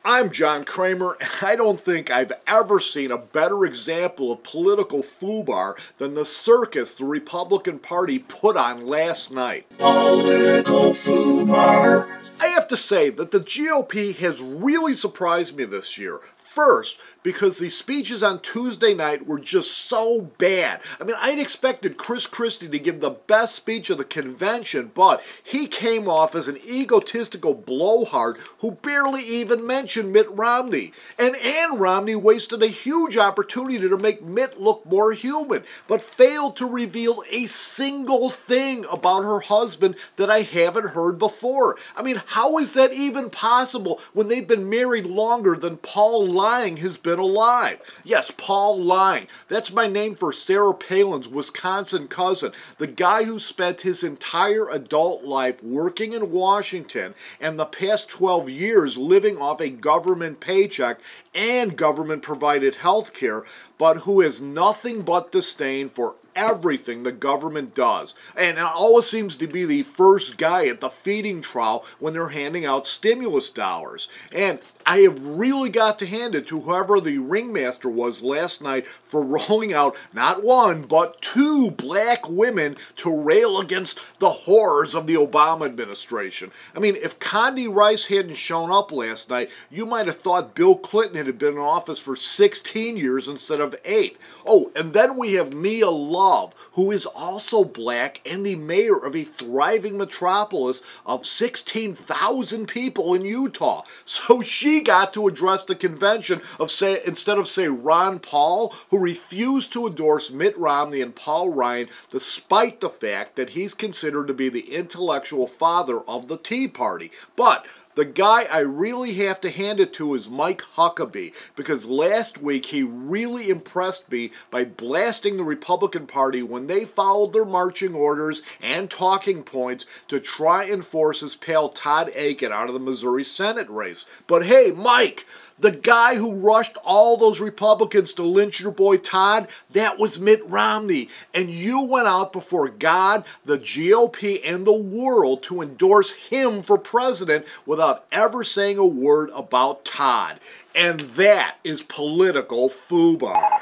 I'm John Kramer, and I don't think I've ever seen a better example of political FUBAR than the circus the Republican Party put on last night. Political FUBAR. I have to say that the GOP has really surprised me this year. First, because the speeches on Tuesday night were just so bad. I mean, I'd expected Chris Christie to give the best speech of the convention, but he came off as an egotistical blowhard who barely even mentioned Mitt Romney. And Ann Romney wasted a huge opportunity to make Mitt look more human, but failed to reveal a single thing about her husband that I haven't heard before. I mean, how is that even possible when they've been married longer than Paul Lyin has been alive? Yes, Paul Lyin. That's my name for Sarah Palin's Wisconsin cousin, the guy who spent his entire adult life working in Washington and the past 12 years living off a government paycheck and government-provided health care, but who has nothing but disdain for everything the government does, and always seems to be the first guy at the feeding trough when they're handing out stimulus dollars. And I have really got to hand it to whoever the ringmaster was last night for rolling out not one, but two black women to rail against the horrors of the Obama administration. I mean, if Condie Rice hadn't shown up last night, you might have thought Bill Clinton had been in office for 16 years instead of 8. Oh, and then we have Mia Love, who is also black and the mayor of a thriving metropolis of 16,000 people in Utah. So she got to address the convention of instead of Ron Paul, who refused to endorse Mitt Romney and Paul Ryan despite the fact that he's considered to be the intellectual father of the Tea Party. But the guy I really have to hand it to is Mike Huckabee, because last week he really impressed me by blasting the Republican Party when they followed their marching orders and talking points to try and force his pal Todd Akin out of the Missouri Senate race. But hey, Mike, the guy who rushed all those Republicans to lynch your boy Todd, that was Mitt Romney. And you went out before God, the GOP, and the world to endorse him for president without ever saying a word about Todd. And that is political FUBAR.